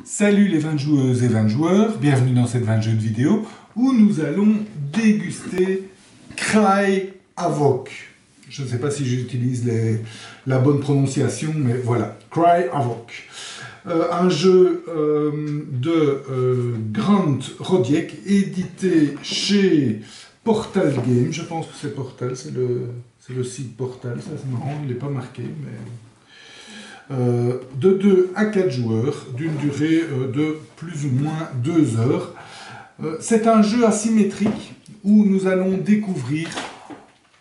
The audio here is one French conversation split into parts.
Salut les 20 joueuses et 20 joueurs, bienvenue dans cette 20 jeux de vidéo où nous allons déguster Cry Havoc. Je ne sais pas si j'utilise la bonne prononciation, mais voilà, Cry Havoc. Un jeu de Grant Rodiek, édité chez Portal Games. Je pense que c'est Portal, c'est le site Portal, ça c'est marrant, il n'est pas marqué, mais... de 2 à 4 joueurs, d'une durée de plus ou moins 2 heures. C'est un jeu asymétrique où nous allons découvrir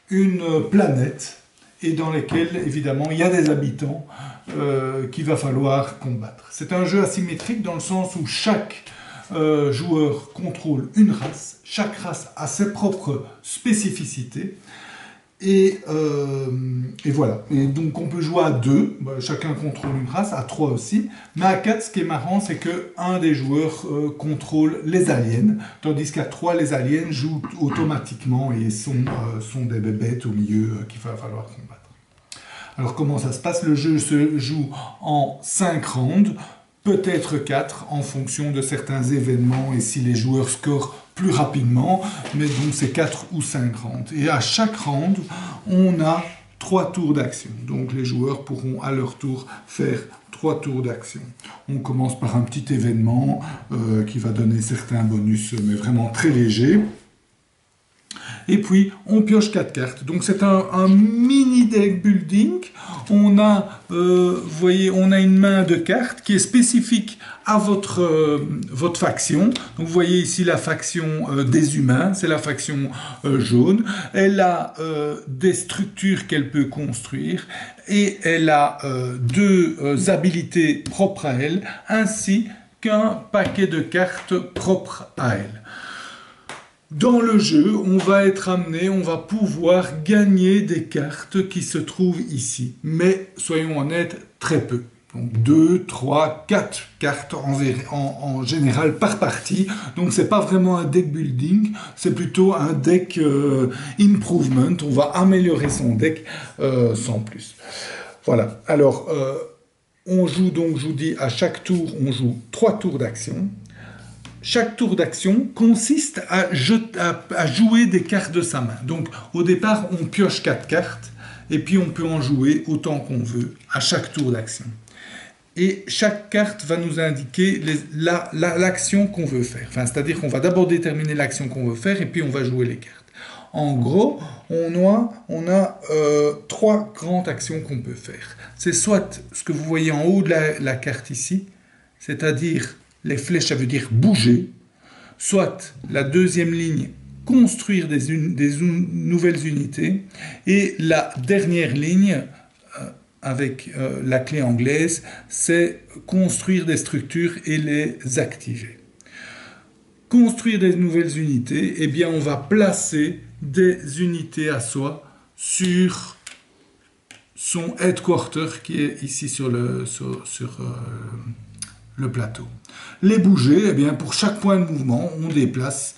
une planète et dans laquelle, évidemment, il y a des habitants qu'il va falloir combattre. C'est un jeu asymétrique dans le sens où chaque joueur contrôle une race, chaque race a ses propres spécificités. Et voilà. Et donc on peut jouer à 2, chacun contrôle une race, à 3 aussi. Mais à 4, ce qui est marrant, c'est qu'un des joueurs contrôle les aliens, tandis qu'à 3, les aliens jouent automatiquement et sont des bébêtes au milieu qu'il va falloir combattre. Alors comment ça se passe? Le jeu se joue en 5 rounds, peut-être 4 en fonction de certains événements et si les joueurs scorent plus rapidement, mais donc c'est 4 ou 5 rounds. Et à chaque round, on a 3 tours d'action. Donc les joueurs pourront à leur tour faire 3 tours d'action. On commence par un petit événement qui va donner certains bonus, mais vraiment très légers. Et puis, on pioche 4 cartes. Donc, c'est un mini deck building. On a, vous voyez, on a une main de cartes qui est spécifique à votre faction. Donc, vous voyez ici la faction des humains. C'est la faction jaune. Elle a des structures qu'elle peut construire. Et elle a 2 habilités propres à elle, ainsi qu'un paquet de cartes propres à elle. Dans le jeu, on va être amené, on va pouvoir gagner des cartes qui se trouvent ici. Mais, soyons honnêtes, très peu. Donc 2, 3, 4 cartes en général par partie. Donc c'est pas vraiment un deck building, c'est plutôt un deck improvement. On va améliorer son deck sans plus. Voilà. Alors, on joue donc, je vous dis, à chaque tour, on joue 3 tours d'action. Chaque tour d'action consiste à jouer des cartes de sa main. Donc, au départ, on pioche 4 cartes, et puis on peut en jouer autant qu'on veut à chaque tour d'action. Et chaque carte va nous indiquer l'action qu'on veut faire. Enfin, c'est-à-dire qu'on va d'abord déterminer l'action qu'on veut faire, et puis on va jouer les cartes. En gros, on a 3 grandes actions qu'on peut faire. C'est soit ce que vous voyez en haut de la carte ici, c'est-à-dire... les flèches, ça veut dire bouger. Soit la deuxième ligne, construire des nouvelles unités. Et la dernière ligne, avec la clé anglaise, c'est construire des structures et les activer. Construire des nouvelles unités, eh bien on va placer des unités à soi sur son headquarter qui est ici sur le plateau. Les bouger, eh bien, pour chaque point de mouvement, on déplace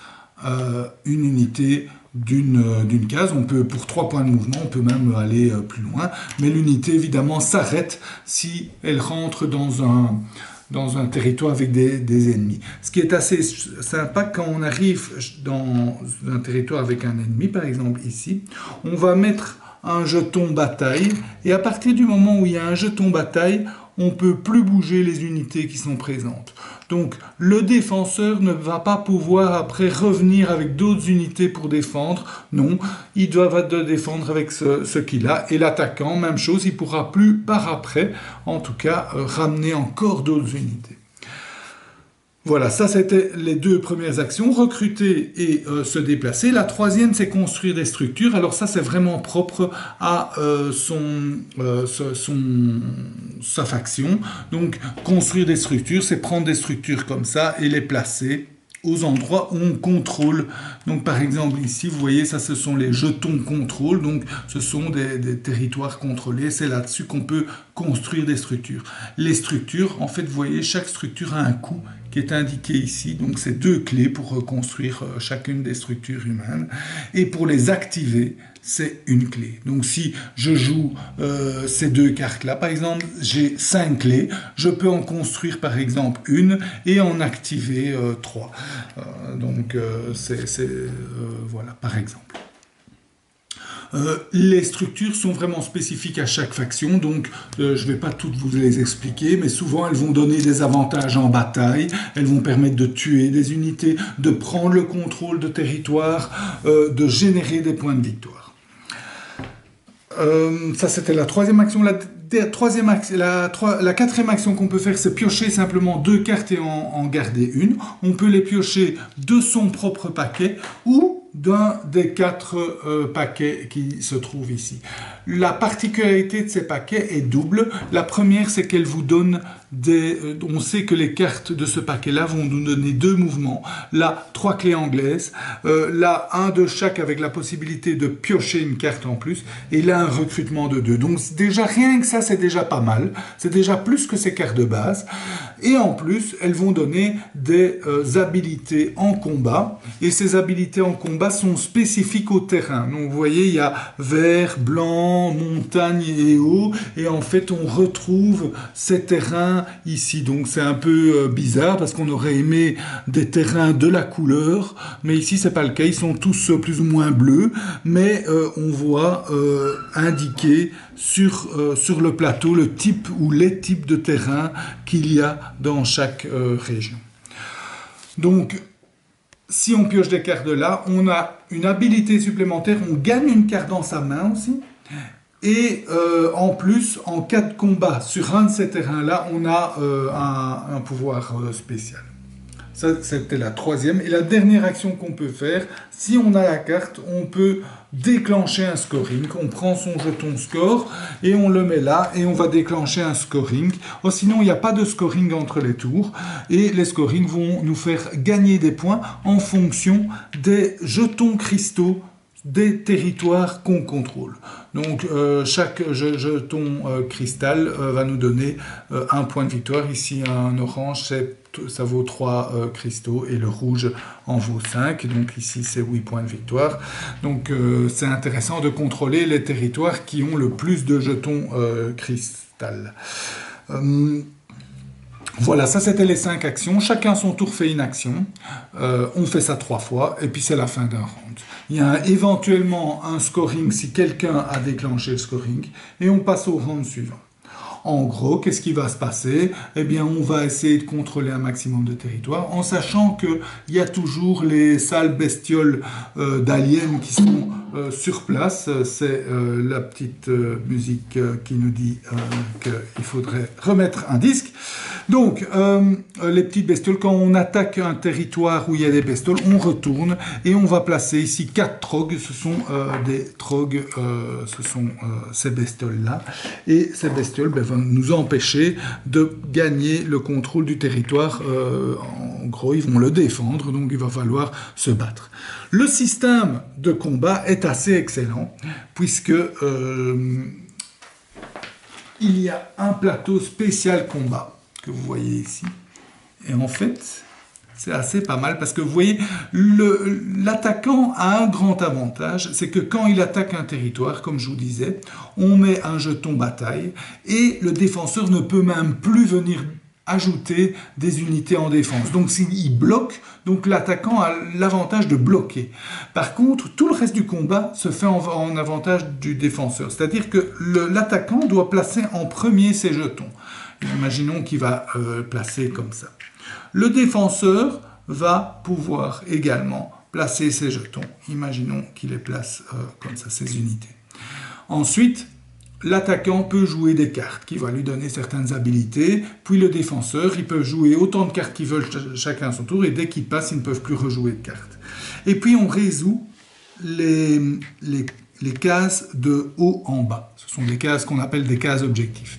une unité d'une case. On peut, pour 3 points de mouvement, on peut même aller plus loin. Mais l'unité, évidemment, s'arrête si elle rentre dans un territoire avec des ennemis. Ce qui est assez sympa, quand on arrive dans un territoire avec un ennemi, par exemple ici, on va mettre un jeton bataille. Et à partir du moment où il y a un jeton bataille, on ne peut plus bouger les unités qui sont présentes. Donc, le défenseur ne va pas pouvoir après revenir avec d'autres unités pour défendre. Non, il doit défendre avec ce qu'il a. Et l'attaquant, même chose, il ne pourra plus par après, en tout cas, ramener encore d'autres unités. Voilà, ça c'était les 2 premières actions, recruter et se déplacer. La troisième, c'est construire des structures. Alors ça, c'est vraiment propre à sa faction. Donc, construire des structures, c'est prendre des structures comme ça et les placer aux endroits où on contrôle. Donc par exemple ici, vous voyez, ça ce sont les jetons contrôle, donc ce sont des territoires contrôlés, c'est là-dessus qu'on peut construire des structures. Les structures, en fait, vous voyez, chaque structure a un coût qui est indiqué ici, donc c'est 2 clés pour construire chacune des structures humaines. Et pour les activer, c'est une clé. Donc si je joue ces deux cartes-là, par exemple, j'ai 5 clés, je peux en construire par exemple une et en activer 3. Voilà, par exemple. Les structures sont vraiment spécifiques à chaque faction, donc je ne vais pas toutes vous les expliquer, mais souvent elles vont donner des avantages en bataille, elles vont permettre de tuer des unités, de prendre le contrôle de territoire, de générer des points de victoire. Ça c'était la troisième action. La quatrième action qu'on peut faire, c'est piocher simplement 2 cartes et en garder une. On peut les piocher de son propre paquet ou d'un des 4 paquets qui se trouvent ici. La particularité de ces paquets est double. La première, c'est qu'elle vous donne on sait que les cartes de ce paquet-là vont nous donner 2 mouvements. Là, 3 clés anglaises. Là, 1 de chaque avec la possibilité de piocher une carte en plus. Et là, un recrutement de 2. Donc déjà, rien que ça, c'est déjà pas mal. C'est déjà plus que ces cartes de base. Et en plus, elles vont donner des habilités en combat. Et ces habilités en combat sont spécifiques au terrain. Donc vous voyez, il y a vert, blanc, montagne et eau. Et en fait, on retrouve ces terrains ici. Donc c'est un peu bizarre parce qu'on aurait aimé des terrains de la couleur. Mais ici, c'est pas le cas. Ils sont tous plus ou moins bleus. Mais on voit indiqué sur le plateau le type ou les types de terrains qu'il y a dans chaque région. Donc, si on pioche des cartes de là, on a une habilité supplémentaire, on gagne une carte dans sa main aussi. Et en plus, en cas de combat sur un de ces terrains-là, on a un pouvoir spécial. Ça, c'était la troisième. Et la dernière action qu'on peut faire, si on a la carte, on peut déclencher un scoring. On prend son jeton score et on le met là et on va déclencher un scoring. Oh, sinon, il n'y a pas de scoring entre les tours. Et les scorings vont nous faire gagner des points en fonction des jetons cristaux des territoires qu'on contrôle. Donc chaque jeton cristal va nous donner 1 point de victoire. Ici un orange, ça vaut 3 cristaux et le rouge en vaut 5. Donc ici c'est 8 points de victoire. Donc c'est intéressant de contrôler les territoires qui ont le plus de jetons cristal. Voilà, ça c'était les 5 actions. Chacun son tour fait une action. On fait ça 3 fois et puis c'est la fin d'un round. Il y a éventuellement un scoring si quelqu'un a déclenché le scoring et on passe au round suivant. En gros, qu'est-ce qui va se passer? Eh bien, on va essayer de contrôler un maximum de territoire en sachant qu'il y a toujours les sales bestioles d'aliens qui sont sur place. C'est la petite musique qui nous dit qu'il faudrait remettre un disque. Donc, les petites bestioles, quand on attaque un territoire où il y a des bestioles, on retourne et on va placer ici 4 trogs. Ce sont des trogs, ce sont ces bestioles-là. Et ces bestioles vont nous empêcher de gagner le contrôle du territoire. En gros, ils vont le défendre, donc il va falloir se battre. Le système de combat est assez excellent, puisque il y a un plateau spécial combat que vous voyez ici. Et en fait, c'est assez pas mal parce que vous voyez, l'attaquant a un grand avantage, c'est que quand il attaque un territoire, comme je vous disais, on met un jeton bataille et le défenseur ne peut même plus venir ajouter des unités en défense. Donc s'il bloque, donc l'attaquant a l'avantage de bloquer. Par contre, tout le reste du combat se fait en avantage du défenseur. C'est-à-dire que l'attaquant doit placer en premier ses jetons. Imaginons qu'il va placer comme ça. Le défenseur va pouvoir également placer ses jetons. Imaginons qu'il les place comme ça, ses unités. Ensuite, l'attaquant peut jouer des cartes qui vont lui donner certaines habilités. Puis le défenseur, ils peuvent jouer autant de cartes qu'ils veulent chacun à son tour. Et dès qu'ils passent, ils ne peuvent plus rejouer de cartes. Et puis on résout les cases de haut en bas. Ce sont des cases qu'on appelle des cases objectifs.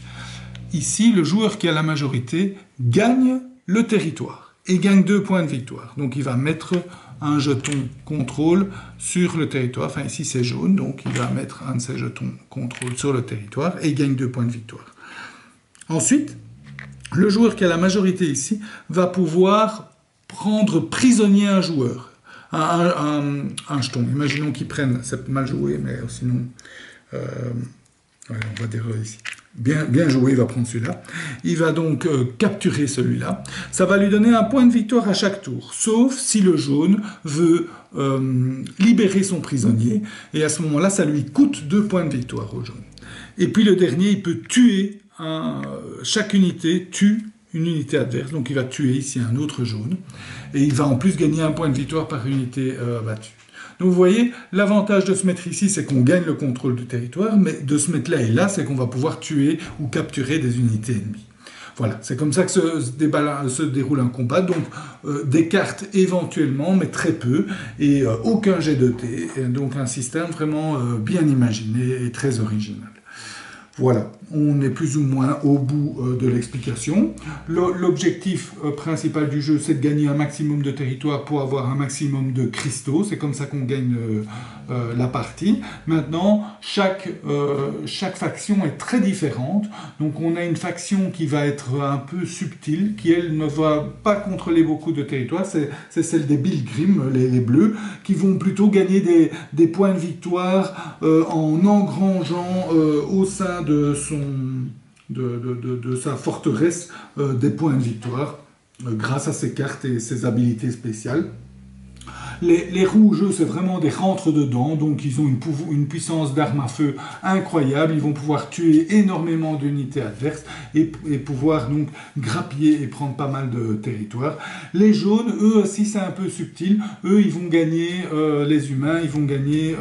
Ici, le joueur qui a la majorité gagne le territoire et gagne 2 points de victoire. Donc il va mettre un jeton contrôle sur le territoire. Enfin ici c'est jaune, donc il va mettre un de ses jetons contrôle sur le territoire et gagne 2 points de victoire. Ensuite, le joueur qui a la majorité ici va pouvoir prendre prisonnier un joueur. un jeton. Imaginons qu'ils prennent, c'est mal joué, mais sinon, ouais, on va dire ici. Bien joué, il va prendre celui-là. Il va donc capturer celui-là. Ça va lui donner un point de victoire à chaque tour, sauf si le jaune veut libérer son prisonnier. Et à ce moment-là, ça lui coûte 2 points de victoire au jaune. Et puis le dernier, il peut tuer, chaque unité tue une unité adverse. Donc il va tuer ici un autre jaune. Et il va en plus gagner 1 point de victoire par unité battue. Donc vous voyez, l'avantage de se mettre ici, c'est qu'on gagne le contrôle du territoire, mais de se mettre là et là, c'est qu'on va pouvoir tuer ou capturer des unités ennemies. Voilà, c'est comme ça que se déroule un combat, donc des cartes éventuellement, mais très peu, et aucun jet de dés, donc un système vraiment bien imaginé et très original. Voilà, on est plus ou moins au bout de l'explication. L'objectif principal du jeu, c'est de gagner un maximum de territoire pour avoir un maximum de cristaux. C'est comme ça qu'on gagne la partie. Maintenant, chaque faction est très différente. Donc on a une faction qui va être un peu subtile, qui elle ne va pas contrôler beaucoup de territoire. C'est celle des Pilgrims, les bleus, qui vont plutôt gagner des points de victoire en engrangeant au sein de sa forteresse des points de victoire grâce à ses cartes et ses habilités spéciales. Les rouges, c'est vraiment des rentre-dedans, donc ils ont une puissance d'arme à feu incroyable, ils vont pouvoir tuer énormément d'unités adverses et pouvoir donc grappiller et prendre pas mal de territoire. Les jaunes, eux aussi, c'est un peu subtil, eux, ils vont gagner, les humains, ils vont gagner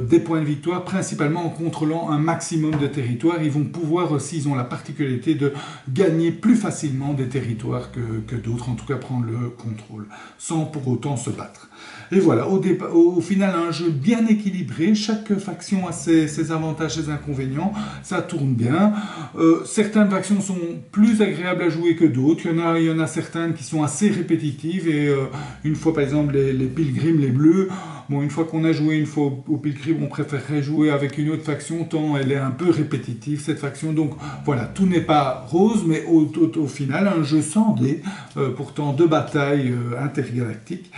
des points de victoire, principalement en contrôlant un maximum de territoire. Ils vont pouvoir aussi, ils ont la particularité de gagner plus facilement des territoires que d'autres, en tout cas prendre le contrôle, sans pour autant se battre. Et voilà, au final, un jeu bien équilibré, chaque faction a ses avantages, ses inconvénients, ça tourne bien. Certaines factions sont plus agréables à jouer que d'autres, il y en a certaines qui sont assez répétitives, et une fois par exemple les Pilgrims, les bleus, bon, une fois qu'on a joué une fois au Pilgrim, on préférerait jouer avec une autre faction, tant elle est un peu répétitive, cette faction. Donc voilà, tout n'est pas rose, mais au final, un jeu sans dés, pourtant de bataille intergalactique,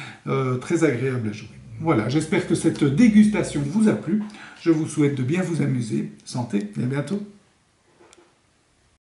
très agréable à jouer. Voilà, j'espère que cette dégustation vous a plu. Je vous souhaite de bien vous amuser. Santé et à bientôt.